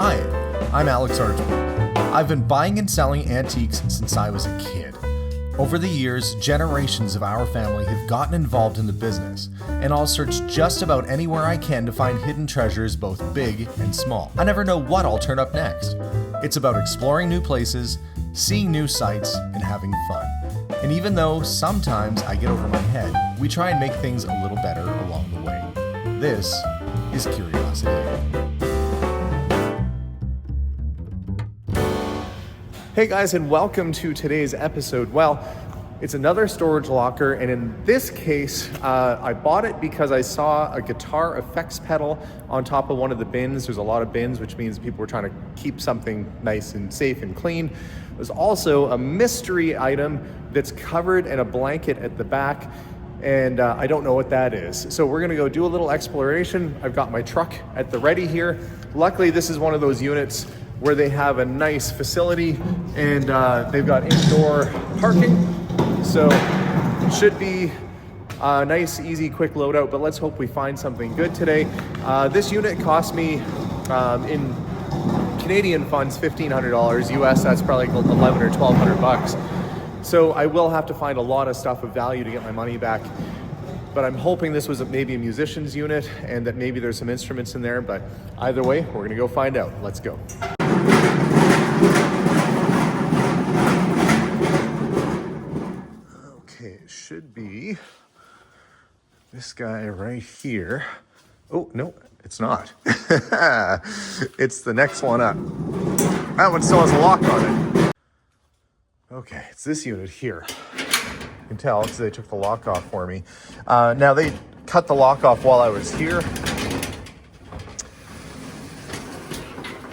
Hi, I'm Alex Archman. I've been buying and selling antiques since I was a kid. Over the years, generations of our family have gotten involved in the business, and I'll search just about anywhere I can to find hidden treasures both big and small. I never know what I'll turn up next. It's about exploring new places, seeing new sights, and having fun. And even though sometimes I get over my head, we try and make things a little better along the way. This is Curiosity. Hey guys, and welcome to today's episode. Well, it's another storage locker, and in this case, I bought it because I saw a guitar effects pedal on top of one of the bins. There's a lot of bins, which means people were trying to keep something nice and safe and clean. There's also a mystery item that's covered in a blanket at the back, and I don't know what that is. So we're gonna go do a little exploration. I've got my truck at the ready here. Luckily, this is one of those units where they have a nice facility and they've got indoor parking. So it should be a nice, easy, quick loadout, but let's hope we find something good today. This unit cost me in Canadian funds $1,500 US. That's probably like 11 or 1,200 bucks. So I will have to find a lot of stuff of value to get my money back. But I'm hoping this was maybe a musician's unit and that maybe there's some instruments in there. But either way, we're gonna go find out. Let's go. Okay, it should be this guy right here. Oh, no, it's not. It's the next one up. That one still has a lock on it. Okay, it's this unit here. You can tell because they took the lock off for me. Now they cut the lock off while I was here.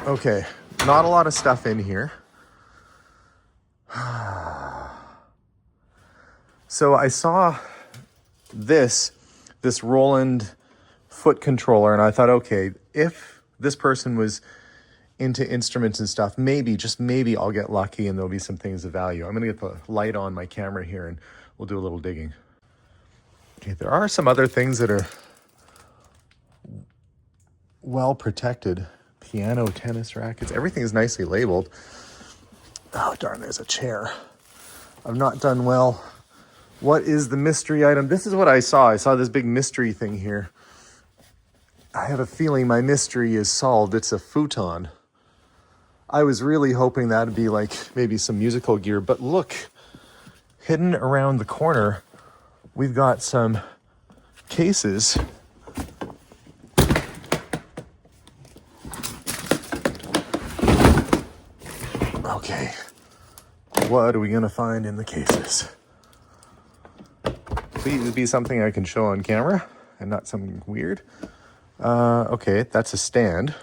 Okay, not a lot of stuff in here. So I saw this Roland foot controller, and I thought, okay, if this person was into instruments and stuff, maybe, just maybe I'll get lucky and there'll be some things of value. I'm gonna get the light on my camera here and we'll do a little digging. Okay, there are some other things that are well protected. Piano, tennis rackets, everything is nicely labeled. Oh darn, there's a chair. I've not done well. What is the mystery item? This is what I saw. I saw this big mystery thing here. I have a feeling my mystery is solved. It's a futon. I was really hoping that'd be like maybe some musical gear, but look, hidden around the corner, we've got some cases. Okay, what are we gonna find in the cases? Please be something I can show on camera and not something weird. Okay, that's a stand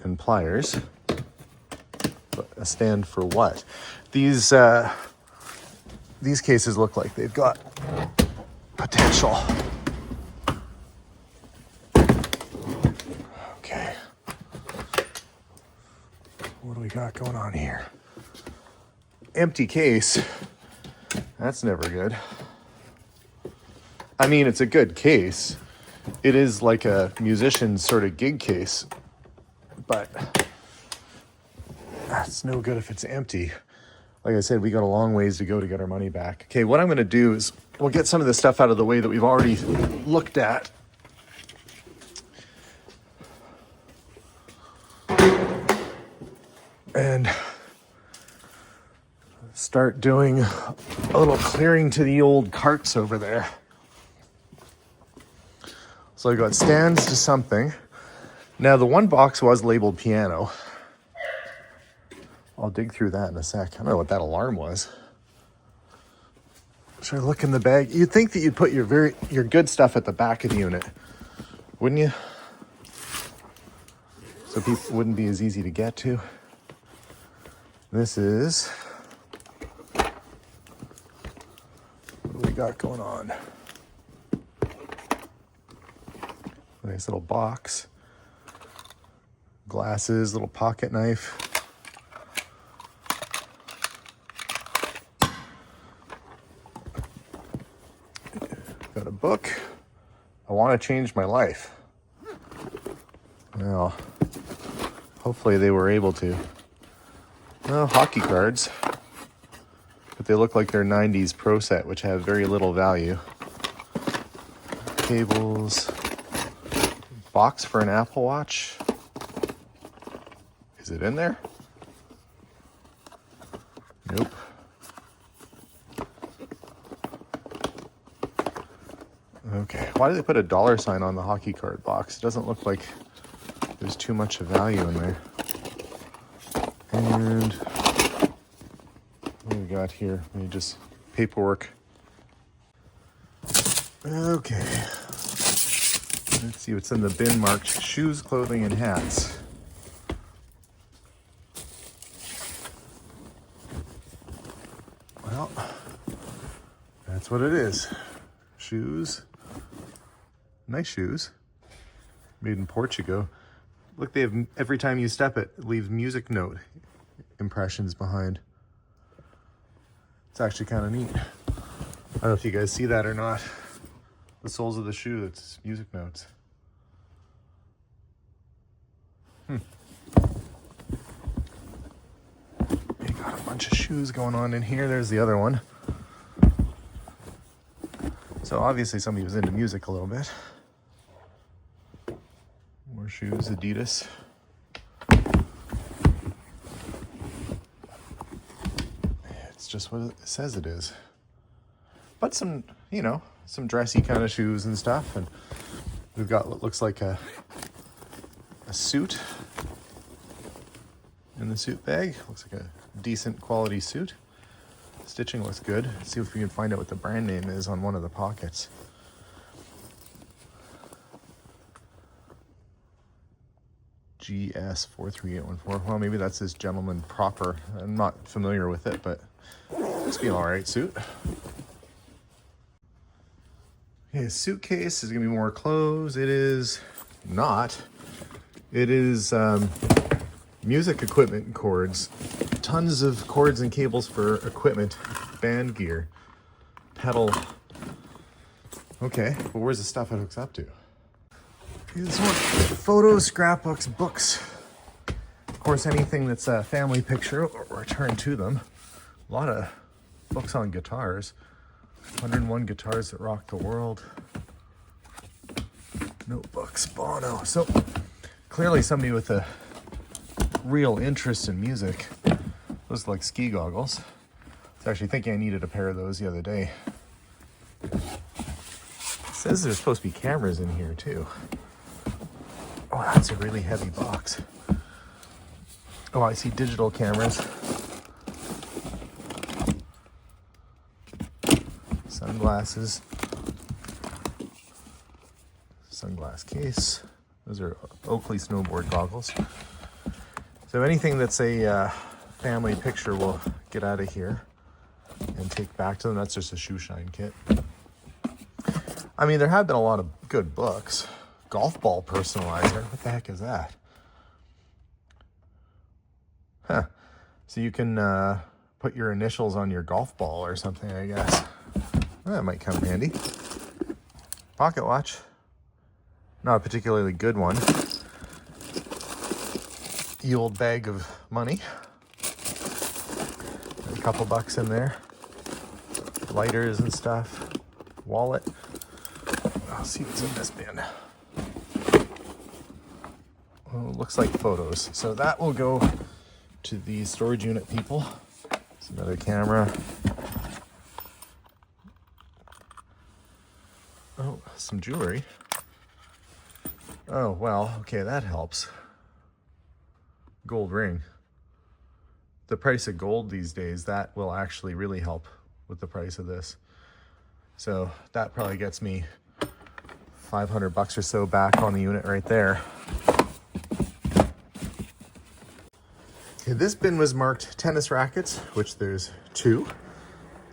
and pliers. But a stand for what? These cases look like they've got potential. Okay. What do we got going on here? Empty case. That's never good. I mean, it's a good case. It is like a musician's sort of gig case, but that's no good if it's empty. Like I said, we got a long ways to go to get our money back. Okay, what I'm gonna do is we'll get some of the stuff out of the way that we've already looked at. And start doing a little clearing to the old carts over there. So I got stands to something. Now the one box was labeled piano. I'll dig through that in a sec. I don't know what that alarm was. Should I look in the bag? You'd think that you'd put your good stuff at the back of the unit, wouldn't you? So people wouldn't be as easy to get to. This is, what do we got going on? Nice little box. Glasses, little pocket knife. Got a book. I want to change my life. Well, hopefully they were able to. Well, hockey cards. But they look like they're 90s Pro Set, which have very little value. Cables. Box for an Apple Watch. Is it in there? Nope. Okay, why did they put a $sign on the hockey card box? It doesn't look like there's too much value in there. And what do we got here? Let me just paperwork. Okay. Let's see what's in the bin marked shoes, clothing, and hats. Well, that's what it is. Shoes. Nice shoes. Made in Portugal. Look, they have, every time you step it leaves music note impressions behind. It's actually kind of neat. I don't know if you guys see that or not. The soles of the shoe, it's music notes. They got a bunch of shoes going on in here. There's the other one. So obviously somebody was into music a little bit. More shoes, Adidas. It's just what it says it is. But some, you know, some dressy kind of shoes and stuff. And we've got what looks like a suit in the suit bag. Looks like a decent quality suit. Stitching looks good. Let's see if we can find out what the brand name is on one of the pockets. GS43814. Well, maybe that's this gentleman proper. I'm not familiar with it, but it's be an alright suit. Okay, suitcase is gonna be more clothes. It is not. It is music equipment and cords. Tons of cords and cables for equipment, band gear, pedal. Okay, but where's the stuff it hooks up to? Okay, this one, photos, scrapbooks, books. Of course, anything that's a family picture or return to them. A lot of books on guitars. 101 guitars that rock the world. Notebooks, Bono. So clearly somebody with a real interest in music. Those are like ski goggles. I was actually thinking I needed a pair of those the other day. It says there's supposed to be cameras in here too. Oh, that's a really heavy box. Oh, I see digital cameras. Sunglasses. Sunglass case. Those are Oakley snowboard goggles. So anything that's a family picture we'll get out of here and take back to them. That's just a shoe shine kit. I mean, there have been a lot of good books. Golf ball personalizer. What the heck is that? Huh. So you can put your initials on your golf ball or something, I guess. That might come handy. Pocket watch. Not a particularly good one. The old bag of money. A couple bucks in there. Lighters and stuff. Wallet. I'll see what's in this bin. Well, it looks like photos. So that will go to the storage unit people. It's another camera. Oh, some jewelry. Oh, well, okay, that helps. Gold ring. The price of gold these days, that will actually really help with the price of this. So that probably gets me 500 bucks or so back on the unit right there. Okay, this bin was marked tennis rackets, which there's 2,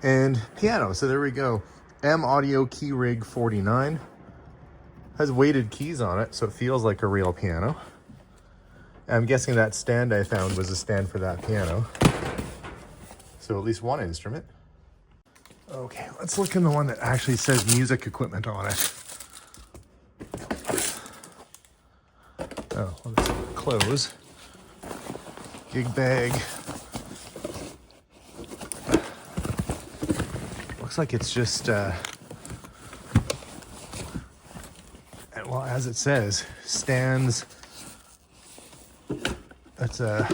and piano. So there we go. M Audio Key Rig 49. Has weighted keys on it, so it feels like a real piano. I'm guessing that stand I found was a stand for that piano. So at least one instrument. Okay, let's look in the one that actually says music equipment on it. Oh, let's close. Gig bag. Looks like it's just, well, as it says, stands. That's like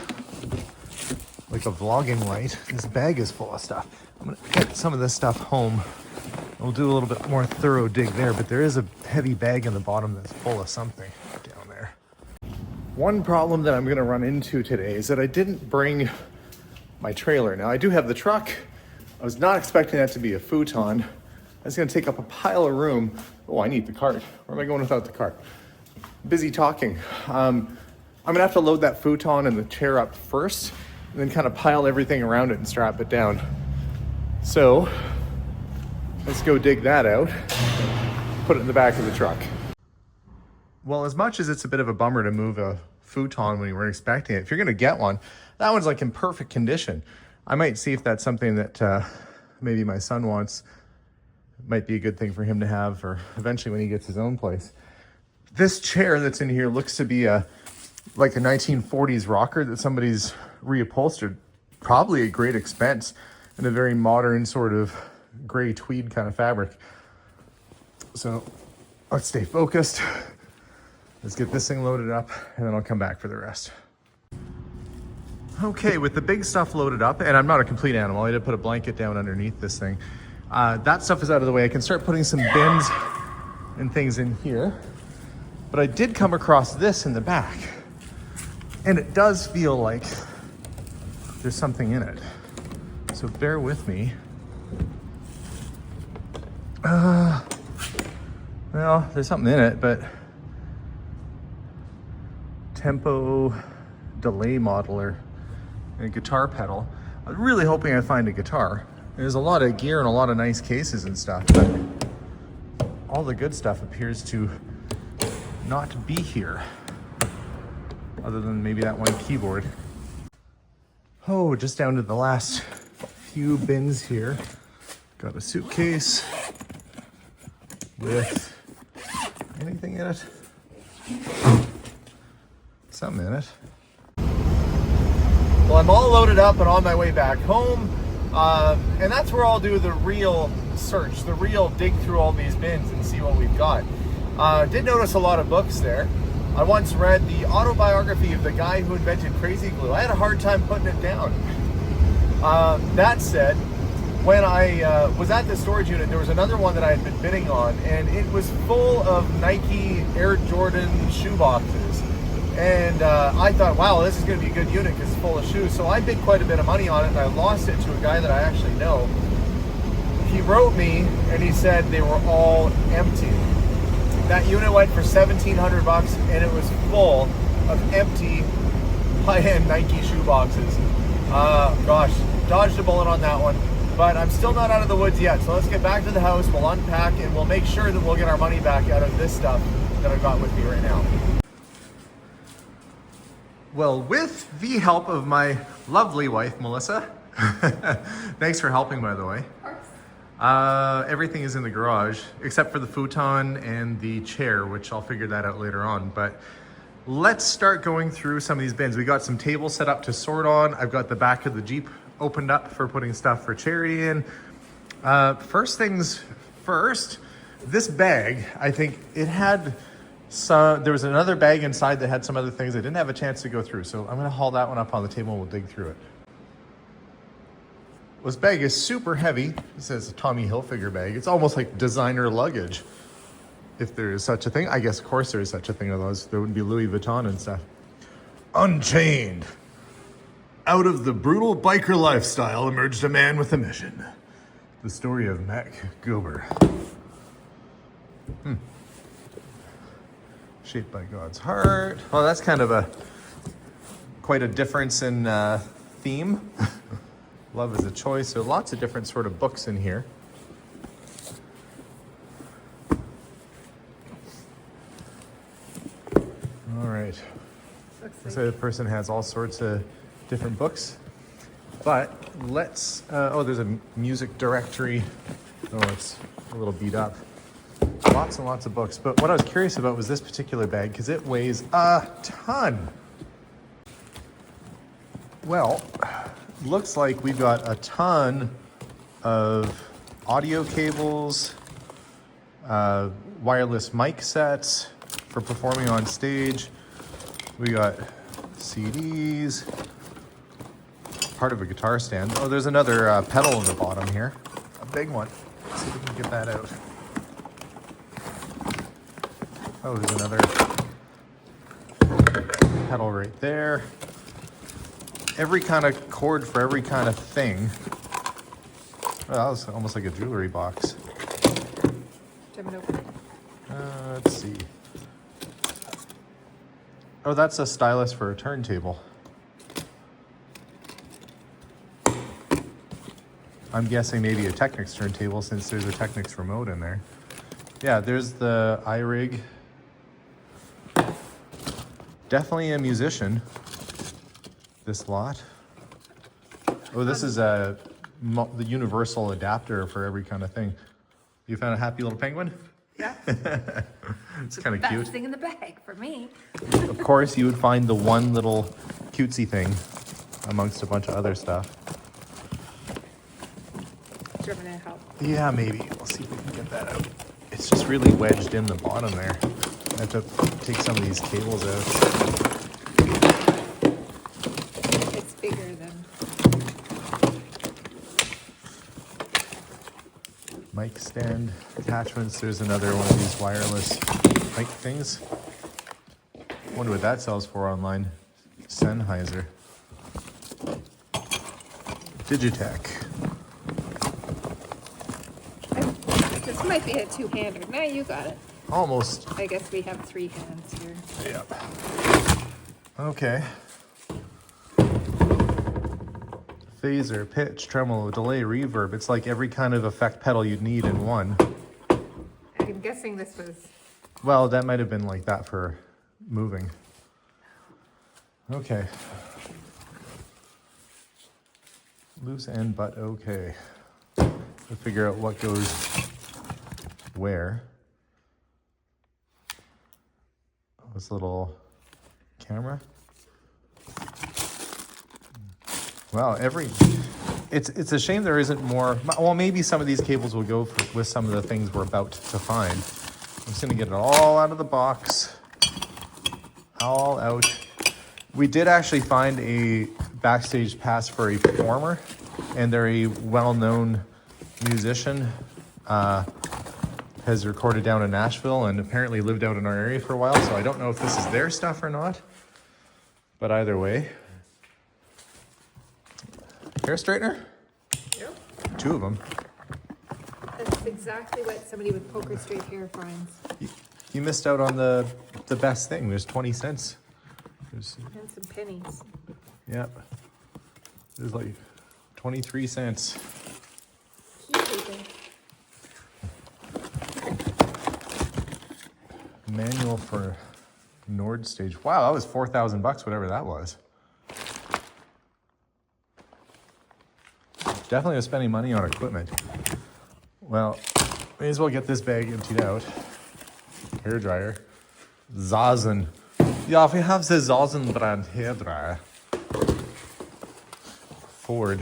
a vlogging light. This bag is full of stuff. I'm gonna get some of this stuff home. We'll do a little bit more thorough dig there, but there is a heavy bag in the bottom that's full of something down there. One problem that I'm gonna run into today is that I didn't bring my trailer. Now I do have the truck. I was not expecting that to be a futon. That's gonna take up a pile of room. Oh, I need the cart. Where am I going without the cart? Busy talking. I'm gonna have to load that futon and the chair up first, and then kind of pile everything around it and strap it down. So let's go dig that out, put it in the back of the truck. Well, as much as it's a bit of a bummer to move a futon when you weren't expecting it, if you're gonna get one, that one's like in perfect condition. I might see if that's something that maybe my son wants. It might be a good thing for him to have, or eventually when he gets his own place. This chair that's in here looks to be like a 1940s rocker that somebody's reupholstered, probably at great expense, in a very modern sort of gray tweed kind of fabric. So let's stay focused. Let's get this thing loaded up, and then I'll come back for the rest. Okay, with the big stuff loaded up, and I'm not a complete animal, I did put a blanket down underneath this thing. That stuff is out of the way. I can start putting some bins and things in here. But I did come across this in the back, and it does feel like there's something in it. So bear with me. Well, there's something in it, but tempo delay modeler and a guitar pedal. I'm really hoping I find a guitar. There's a lot of gear and a lot of nice cases and stuff, but all the good stuff appears to not be here, other than maybe that one keyboard. Oh, just down to the last few bins here. Got a suitcase with anything in it? Something in it. Well, I'm all loaded up and on my way back home, and that's where I'll do the real search, the real dig through all these bins and see what we've got. Did notice a lot of books there. I once read the autobiography of the guy who invented crazy glue. I had a hard time putting it down. That said, when I was at the storage unit, there was another one that I had been bidding on, and it was full of Nike Air Jordan shoe boxes. And I thought, wow, this is going to be a good unit because it's full of shoes. So I bid quite a bit of money on it, and I lost it to a guy that I actually know. He wrote me, and he said they were all empty. That unit went for $1,700, and it was full of empty high-end Nike shoe boxes. Gosh, dodged a bullet on that one. But I'm still not out of the woods yet, so let's get back to the house, we'll unpack, and we'll make sure that we'll get our money back out of this stuff that I've got with me right now. Well, with the help of my lovely wife, Melissa, thanks for helping, by the way. Everything is in the garage, except for the futon and the chair, which I'll figure that out later on. But let's start going through some of these bins. We got some tables set up to sort on. I've got the back of the Jeep opened up for putting stuff for charity in. First things first, this bag, I think it had some, there was another bag inside that had some other things I didn't have a chance to go through. So I'm gonna haul that one up on the table and we'll dig through it. This bag is super heavy. It says a Tommy Hilfiger bag. It's almost like designer luggage, if there is such a thing. I guess, of course, there is such a thing, otherwise there wouldn't be Louis Vuitton and stuff. Unchained. Out of the brutal biker lifestyle emerged a man with a mission. The story of Mac Gilbert. Shaped by God's heart. Well, that's kind of quite a difference in theme. Love is a choice. So lots of different sort of books in here. All right. So the person has all sorts of different books. But let's, oh, there's a music directory. Oh, it's a little beat up. lots and lots of books. But what I was curious about was this particular bag because it weighs a ton. Well, looks like we've got a ton of audio cables, wireless mic sets for performing on stage. We got CDs, part of a guitar stand. Oh, there's another pedal in the bottom here, a big one. Let's see if we can get that out. Oh, there's another pedal right there. Every kind of cord for every kind of thing. Oh, that was almost like a jewelry box. Let's see. Oh, that's a stylus for a turntable. I'm guessing maybe a Technics turntable since there's a Technics remote in there. Yeah, there's the iRig. Definitely a musician, this lot. Oh, this is the universal adapter for every kind of thing. You found a happy little penguin? Yeah. It's kind of cute. Best thing in the bag for me. Of course, you would find the one little cutesy thing amongst a bunch of other stuff. Do you want me to help? Yeah, maybe. We'll see if we can get that out. It's just really wedged in the bottom there. I have to take some of these cables out. It's bigger than... Mic stand attachments. There's another one of these wireless mic things. Wonder what that sells for online. Sennheiser. Digitech. This might be a two-hander. No, you got it. Almost. I guess we have three hands here. Yep. Okay. Phaser, pitch, tremolo, delay, reverb. It's like every kind of effect pedal you'd need in one. I'm guessing this was... Well, that might have been like that for moving. Okay. Loose end, but okay. We'll figure out what goes where. This little camera. Wow, it's a shame there isn't more. Well, maybe some of these cables will go with some of the things we're about to find. I'm just gonna get it all out of the box, all out. We did actually find a backstage pass for a performer, and they're a well-known musician. Has recorded down in Nashville and apparently lived out in our area for a while, so I don't know if this is their stuff or not. But either way. Hair straightener? Yep. 2 of them. That's exactly what somebody with poker straight hair finds. You missed out on the best thing. There's 20 cents. And some pennies. Yep. There's like 23 cents. Keep Manual for Nord stage. Wow, that was $4,000 bucks, whatever that was. Definitely was spending money on equipment. Well, may as well get this bag emptied out. Hair dryer. Zazen. Yeah, we have the Zazen brand hair dryer. Ford.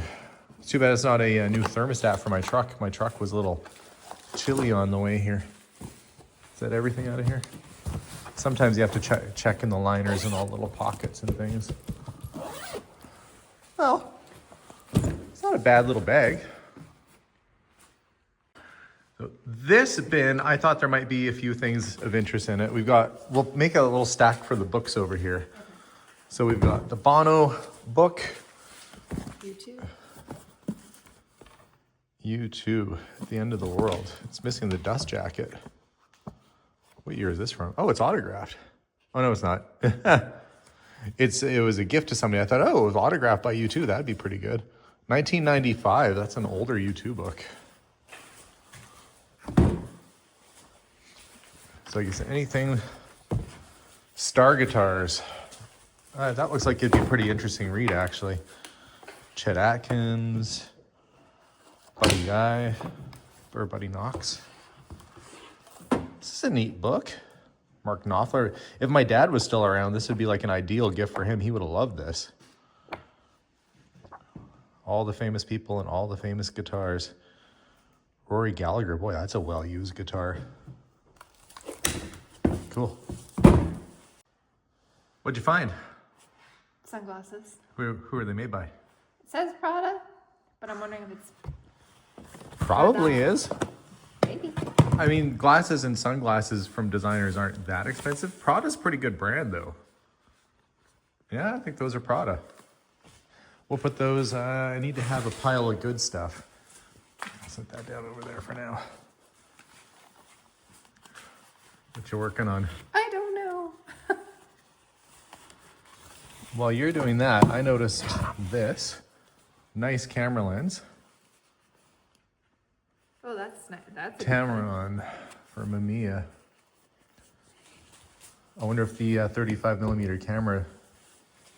It's too bad it's not a new thermostat for my truck. My truck was a little chilly on the way here. Is that everything out of here? Sometimes you have to check in the liners and all the little pockets and things. Well, it's not a bad little bag. So this bin, I thought there might be a few things of interest in it. We'll make a little stack for the books over here. So we've got the Bono book. U2. U2, at the end of the world. It's missing the dust jacket. What year is this from? Oh, it's autographed. Oh, no, it's not. It was a gift to somebody. I thought, oh, it was autographed by U2. That'd be pretty good. 1995. That's an older U2 book. So I guess anything. Star guitars. That looks like it'd be a pretty interesting read, actually. Chet Atkins. Buddy Guy. Or Buddy Knox. This is a neat book. Mark Knopfler. If my dad was still around, this would be like an ideal gift for him. He would have loved this. All the famous people and all the famous guitars. Rory Gallagher. Boy, that's a well-used guitar. Cool. What'd you find? Sunglasses. Who are they made by? It says Prada, but I'm wondering if it's Probably is. maybe. I mean, glasses and sunglasses from designers aren't that expensive. Prada's a pretty good brand, though. Yeah, I think those are Prada. We'll put those, I need to have a pile of good stuff. I'll set that down over there for now. What you working on? I don't know. While you're doing that, I noticed this. Nice camera lens. Oh, that's nice. That's a Tamron for Mamiya. I wonder if the 35 millimeter camera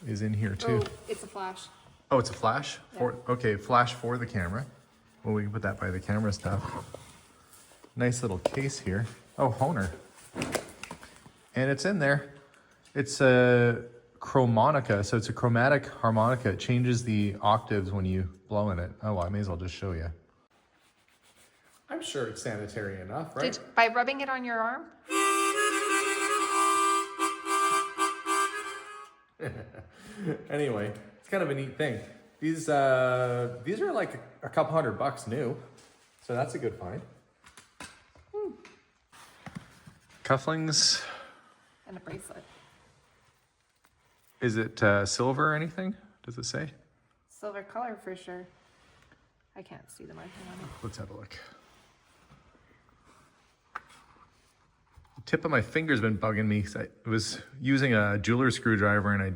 is in here too. Oh, it's a flash. Oh, it's a flash? Yeah. Okay, flash for the camera. Well, we can put that by the camera stuff. Nice little case here. Oh, Honer. And it's in there. It's a chromonica, so it's a chromatic harmonica. It changes the octaves when you blow in it. Oh, well, I may as well just show you. I'm sure it's sanitary enough, right? By rubbing it on your arm? Anyway, it's kind of a neat thing. These are like a couple $100 new, so that's a good find. Cufflinks. And a bracelet. Is it silver or anything? Does it say? Silver color for sure. I can't see the marking on it. Let's have a look. The tip of my finger's been bugging me because I was using a jeweler's screwdriver and I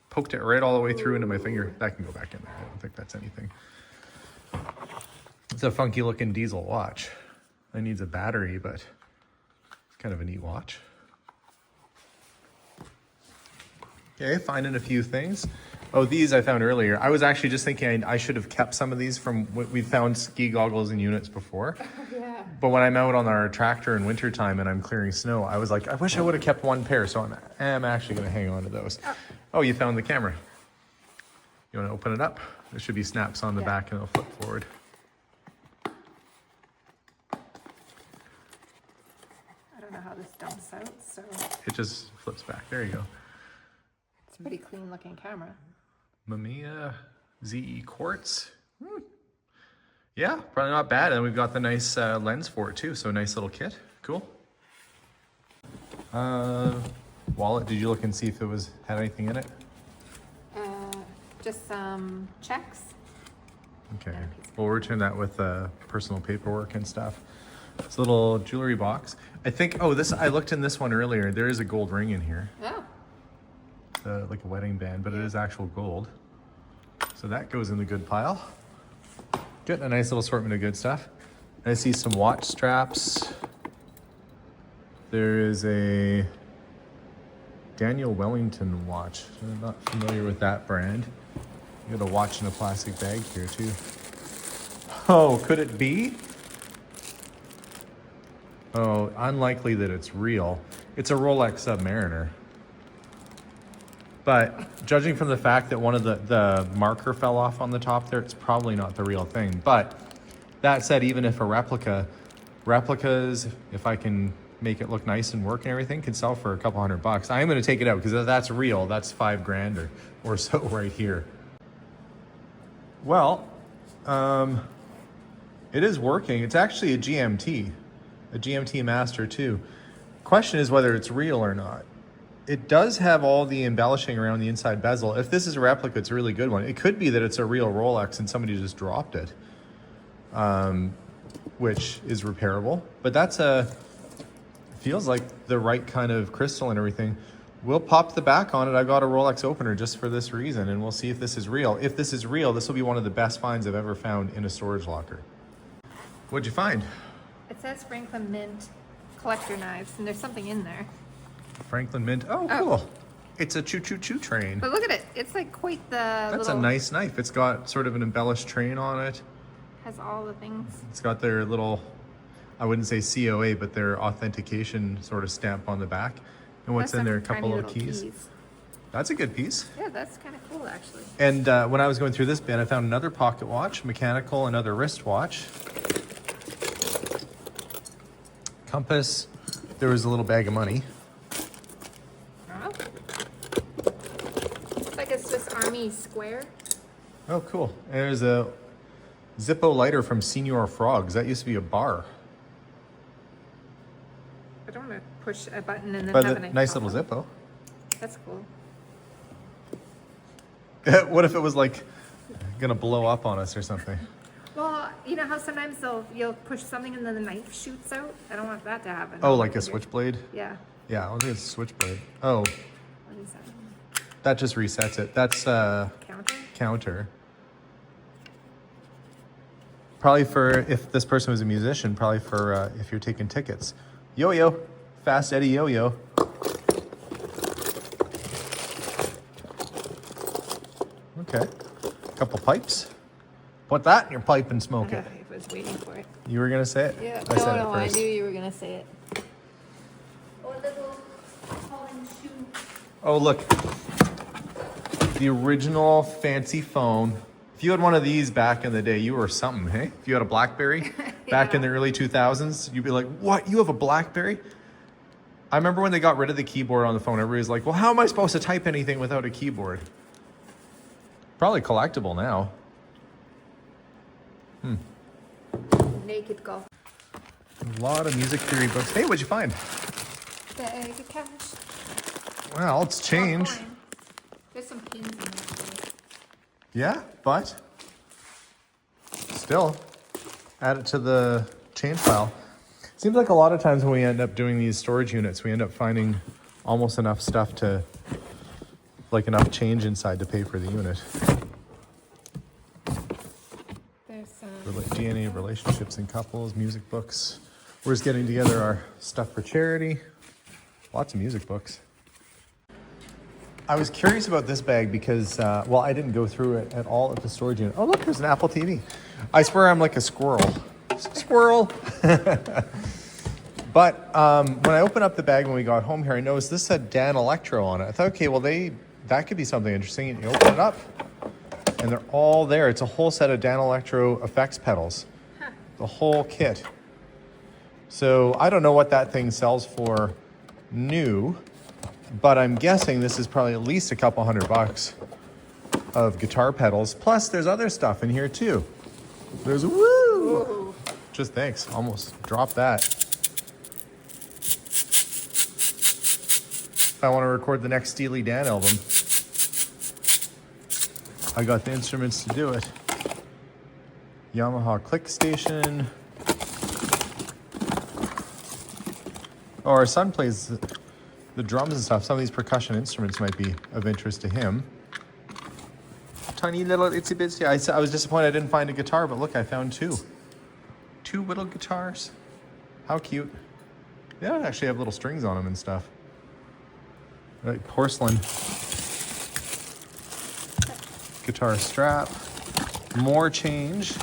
poked it right all the way through into my finger. That can go back in there. I don't think that's anything. It's a funky looking diesel watch. It needs a battery, but it's kind of a neat watch. Okay, finding a few things. Oh, these I found earlier. I was actually just thinking I should have kept some of these from what we found ski goggles and units before. Yeah. But when I'm out on our tractor in wintertime and I'm clearing snow, I was like, I wish I would have kept one pair. So I'm actually going to hang on to those. Oh, you found the camera. You want to open it up? There should be snaps on the back and it'll flip forward. I don't know how this dumps out, so It just flips back. There you go. it's a pretty clean looking camera. Mamiya ZE Quartz. Yeah, probably not bad. And we've got the nice lens for it too. So a nice little kit. Cool. Wallet. Did you look and see if it had anything in it? Just some checks. Okay. We'll return that with personal paperwork and stuff. It's a little jewelry box. I think. Oh, I looked in this one earlier. There is a gold ring in here. Oh. Like a wedding band, but it is actual gold. So that goes in the good pile. Getting a nice little assortment of good stuff. I see some watch straps. There is a Daniel Wellington watch. I'm not familiar with that brand. You got a watch in a plastic bag here too. Oh, could it be? Oh, unlikely that it's real. It's a Rolex Submariner. But judging from the fact that one of the marker fell off on the top there, it's probably not the real thing. But that said, even if a replicas, if I can make it look nice and work and everything, can sell for a couple $100. I am going to take it out because if that's real, that's $5,000 or so right here. Well, it is working. It's actually a GMT Master 2. Question is whether it's real or not. It does have all the embellishing around the inside bezel. If this is a replica, it's a really good one. It could be that it's a real Rolex and somebody just dropped it, which is repairable. But feels like the right kind of crystal and everything. We'll pop the back on it. I got a Rolex opener just for this reason, and we'll see if this is real. If this is real, this will be one of the best finds I've ever found in a storage locker. What'd you find? It says Franklin Mint collector knives, and there's something in there. Franklin Mint. Oh, cool. It's a choo-choo-choo train. But look at it. It's like quite the That's a nice knife. It's got sort of an embellished train on it. Has all the things. It's got their little I wouldn't say COA, but their authentication sort of stamp on the back. And what's That's in there? A some couple tiny little little keys. That's a good piece. Yeah, that's kind of cool, actually. And when I was going through this bin, I found another pocket watch, mechanical, another wristwatch, compass. There was a little bag of money. Oh. It's like a Swiss Army square. Oh, cool. And there's a Zippo lighter from Senior Frogs. That used to be a bar. I don't want to push a button and then But have a an nice little Zippo. That's cool. What if it was like gonna blow up on us or something? Well, you know how sometimes you'll push something and then the knife shoots out? I don't want that to happen. Oh, like a switchblade? Yeah. Yeah, I don't think it's a switchblade. Oh, What is that? that just resets it. That's Counter? counter. Probably for, if this person was a musician, probably for if you're taking tickets. Yo-yo, Fast Eddie Yo-yo. Okay, couple pipes. Put that in your pipe and smoke it. I was waiting for it. You were gonna say it? Yeah. I said it I first. knew you were going to say it. Oh, a little falling shoe. Oh, look. The original fancy phone. If you had one of these back in the day, you were something, hey? If you had a BlackBerry back in the early 2000s, you'd be like, what? You have a BlackBerry? I remember when they got rid of the keyboard on the phone, everybody was like, well, how am I supposed to type anything without a keyboard? Probably collectible now. Naked golf. A lot of music theory books. Hey, what'd you find? Bag of cash. Well, it's change. Coin. There's some pins in there too. Yeah, but still, add it to the change pile. Seems like a lot of times when we end up doing these storage units, we end up finding almost enough stuff to, like enough change inside to pay for the unit. There's some. DNA, relationships and couples, music books. We're just getting together our stuff for charity. Lots of music books. I was curious about this bag because, well, I didn't go through it at all at the storage unit. Oh, look, there's an Apple TV. I swear I'm like a squirrel. Squirrel! But when I opened up the bag when we got home here, I noticed this said Dan Electro on it. I thought, okay, well, that could be something interesting. And you open it up, and they're all there. It's a whole set of Dan Electro effects pedals. Huh. The whole kit. So I don't know what that thing sells for new, but I'm guessing this is probably at least a couple $100 of guitar pedals. Plus, there's other stuff in here too. There's woo! Whoa. Just thanks. Almost dropped that. If I want to record the next Steely Dan album, I got the instruments to do it. Yamaha click station. Oh, our son plays the drums and stuff. Some of these percussion instruments might be of interest to him. Tiny little itsy bitsy. I was disappointed I didn't find a guitar, but look, I found two. Two little guitars. How cute. They don't actually have little strings on them and stuff. Like porcelain. Guitar strap. More change.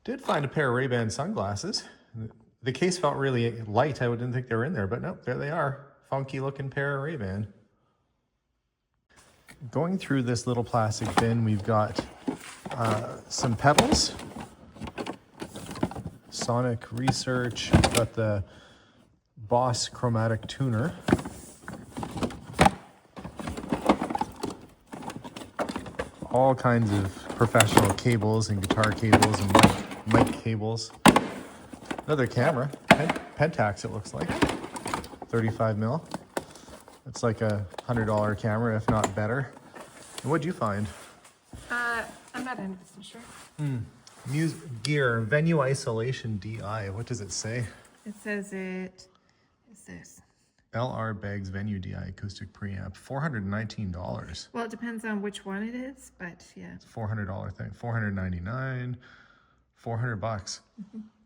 Did find a pair of Ray-Ban sunglasses. The case felt really light. I didn't think they were in there, but no, there they are. Funky looking pair of Ray-Ban. Going through this little plastic bin, we've got some pedals. Sonic Research. We've got the Boss Chromatic Tuner. All kinds of professional cables and guitar cables and mic cables. Another camera, Pentax it looks like, 35 mil. It's like a $100 camera, if not better. And what'd you find? I'm not 100% sure. Music gear, venue isolation DI. What does it say? It says it is this. LR Bags Venue DI acoustic preamp, $419. Well, it depends on which one it is, but yeah. It's a $400 thing. $499, $400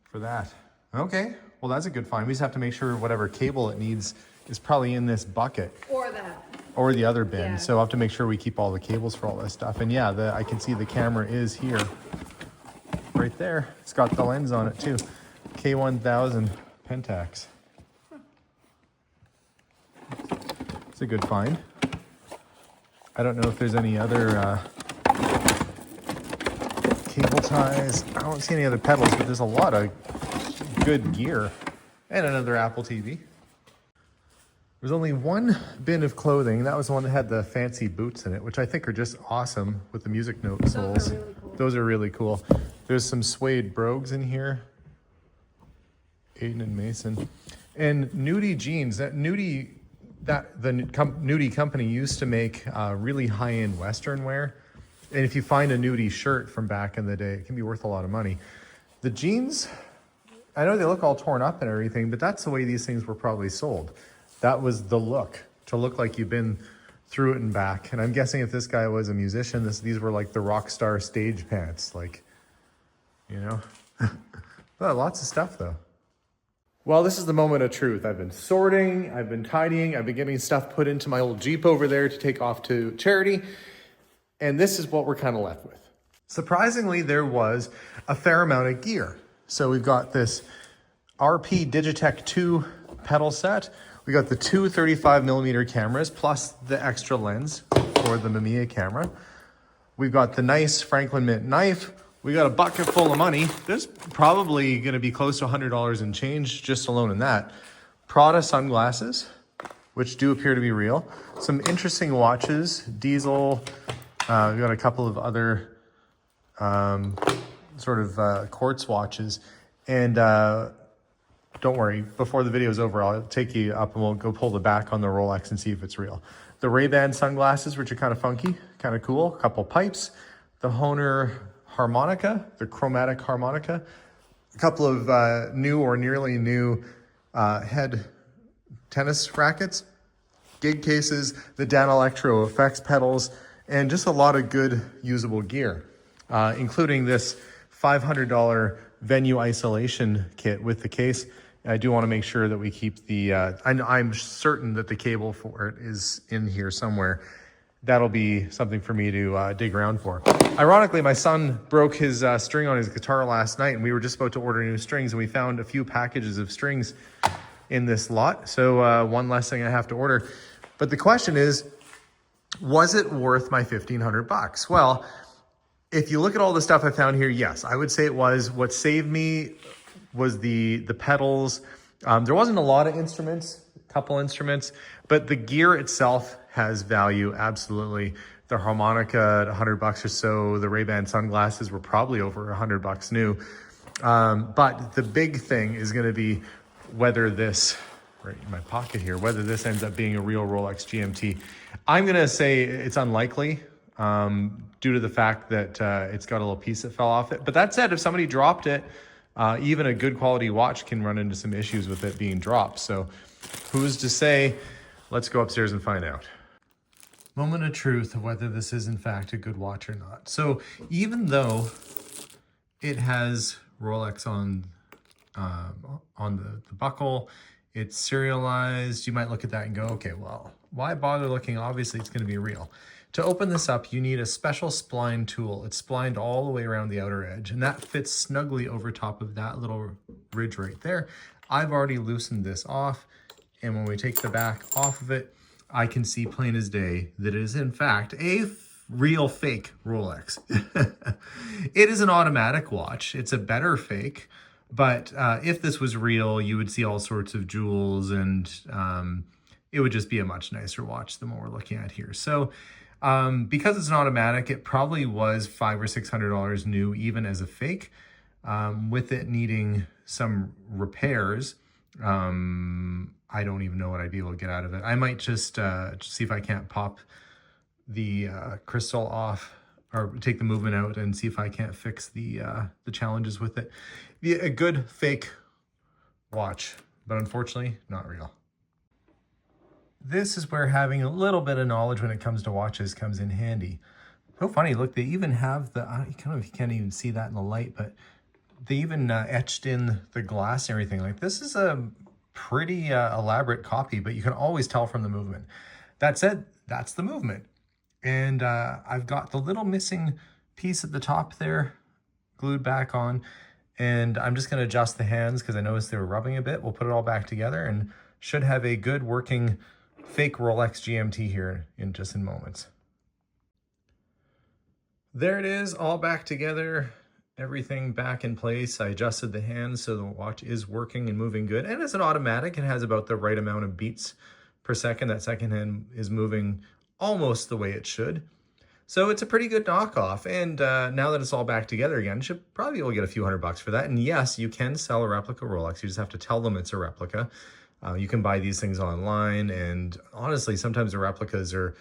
for that. Okay, well that's a good find. We just have to make sure whatever cable it needs is probably in this bucket. Or that. or the other bin. Yeah. So I'll have to make sure we keep all the cables for all this stuff. And yeah, I can see the camera is here, right there. It's got the lens on it too. K1000 Pentax. It's a good find. I don't know if there's any other cable ties. I don't see any other pedals, but there's a lot of good gear. And another Apple TV. There's only one bin of clothing. That was the one that had the fancy boots in it, which I think are just awesome with the music note soles. Those are really cool. Those are really cool. There's some suede brogues in here. Aiden and Mason. And Nudie jeans. The Nudie company used to make really high-end Western wear. And if you find a Nudie shirt from back in the day, it can be worth a lot of money. The jeans, I know they look all torn up and everything, but that's the way these things were probably sold. That was the look, to look like you've been through it and back. And I'm guessing if this guy was a musician, these were like the rock star stage pants, like, you know. But lots of stuff though. Well, this is the moment of truth. I've been sorting, I've been tidying, I've been getting stuff put into my old Jeep over there to take off to charity. And this is what we're kind of left with. Surprisingly, there was a fair amount of gear. So we've got this RP Digitech 2 pedal set. We got the two 35mm cameras plus the extra lens for the Mamiya camera. We've got the nice Franklin Mint knife. We got a bucket full of money. There's probably going to be close to $100 in change just alone in that. Prada sunglasses, which do appear to be real. Some interesting watches, Diesel. We got a couple of other quartz watches. And don't worry, before the video is over, I'll take you up and we'll go pull the back on the Rolex and see if it's real. The Ray-Ban sunglasses, which are kind of funky, kind of cool. A couple pipes. The Honer harmonica, the chromatic harmonica. A couple of new or nearly new head tennis rackets. Gig cases, the Dan Electro effects pedals, and just a lot of good usable gear, including this $500 venue isolation kit with the case. I do want to make sure that we keep the, I'm certain that the cable for it is in here somewhere. That'll be something for me to dig around for. Ironically, my son broke his string on his guitar last night, and we were just about to order new strings, and we found a few packages of strings in this lot. So one less thing I have to order. But the question is, was it worth my $1,500? Well, if you look at all the stuff I found here, yes, I would say it was. What saved me was the pedals. There wasn't a lot of instruments, a couple instruments, but the gear itself has value, absolutely. The harmonica at $100 or so. The Ray-Ban sunglasses were probably over $100 new. But the big thing is going to be whether this, right in my pocket here, whether this ends up being a real Rolex GMT. I'm going to say it's unlikely due to the fact that it's got a little piece that fell off it. But that said, if somebody dropped it, even a good quality watch can run into some issues with it being dropped. So who's to say? Let's go upstairs and find out. Moment of truth of whether this is in fact a good watch or not. So even though it has Rolex on the buckle, it's serialized, you might look at that and go, okay, well, why bother looking? Obviously it's going to be real. To open this up, you need a special spline tool. It's splined all the way around the outer edge, and that fits snugly over top of that little ridge right there. I've already loosened this off, and when we take the back off of it, I can see plain as day that it is in fact a real fake Rolex. It is an automatic watch. It's a better fake, but if this was real, you would see all sorts of jewels, and it would just be a much nicer watch than what we're looking at here. So because it's an automatic, it probably was $500 or $600 new, even as a fake, with it needing some repairs. I don't even know what I'd be able to get out of it. I might just see if I can't pop the crystal off or take the movement out and see if I can't fix the challenges with it. Be a good fake watch, but unfortunately not real. This is where having a little bit of knowledge when it comes to watches comes in handy. So funny, look, they even have the, you can't even see that in the light, but they even etched in the glass and everything. Like, this is a pretty elaborate copy, but you can always tell from the movement. That said, that's the movement. And I've got the little missing piece at the top there glued back on. And I'm just going to adjust the hands because I noticed they were rubbing a bit. We'll put it all back together and should have a good working fake Rolex GMT here in just in moments. There it is, all back together, everything back in place. I adjusted the hands so the watch is working and moving good. And it's an automatic. It has about the right amount of beats per second. That second hand is moving almost the way it should. So it's a pretty good knockoff. And now that it's all back together again, you should probably be able to get a few $100 for that. And yes, you can sell a replica Rolex. You just have to tell them it's a replica. You can buy these things online. And honestly, sometimes the replicas are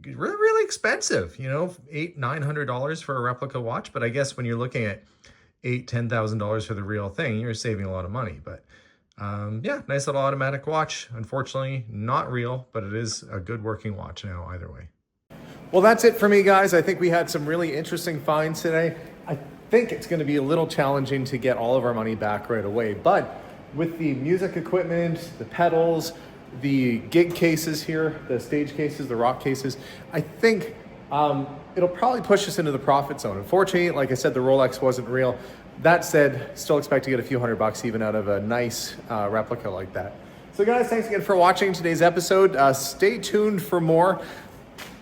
really expensive, you know, $800-900 for a replica watch. But I guess when you're looking at $10,000 for the real thing, you're saving a lot of money. But yeah, nice little automatic watch. Unfortunately, not real, but it is a good working watch now either way. Well, that's it for me, guys. I think we had some really interesting finds today. I think it's going to be a little challenging to get all of our money back right away, but with the music equipment, the pedals, the gig cases here, the stage cases, the rock cases, I think it'll probably push us into the profit zone. Unfortunately, like I said, the Rolex wasn't real. That said, still expect to get a few $100 even out of a nice replica like that. So guys, thanks again for watching today's episode. Stay tuned for more.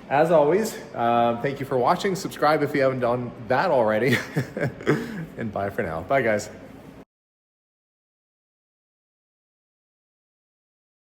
As always, thank you for watching. Subscribe if you haven't done that already. And bye for now. Bye, guys.